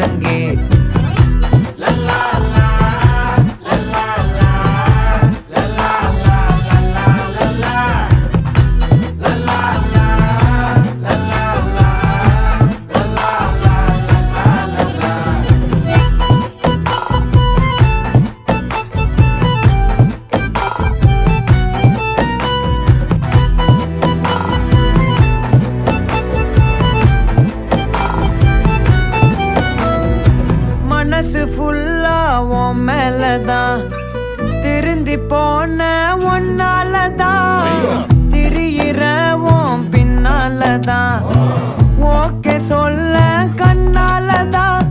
முழங்கே. மனசு ஃபுல்லா உன் மேலதான், திருந்தி போன ஒன்னாலதான், திரியிற உன் பின்னாலதான், ஓகே சொல்ல கண்ணாலதான்,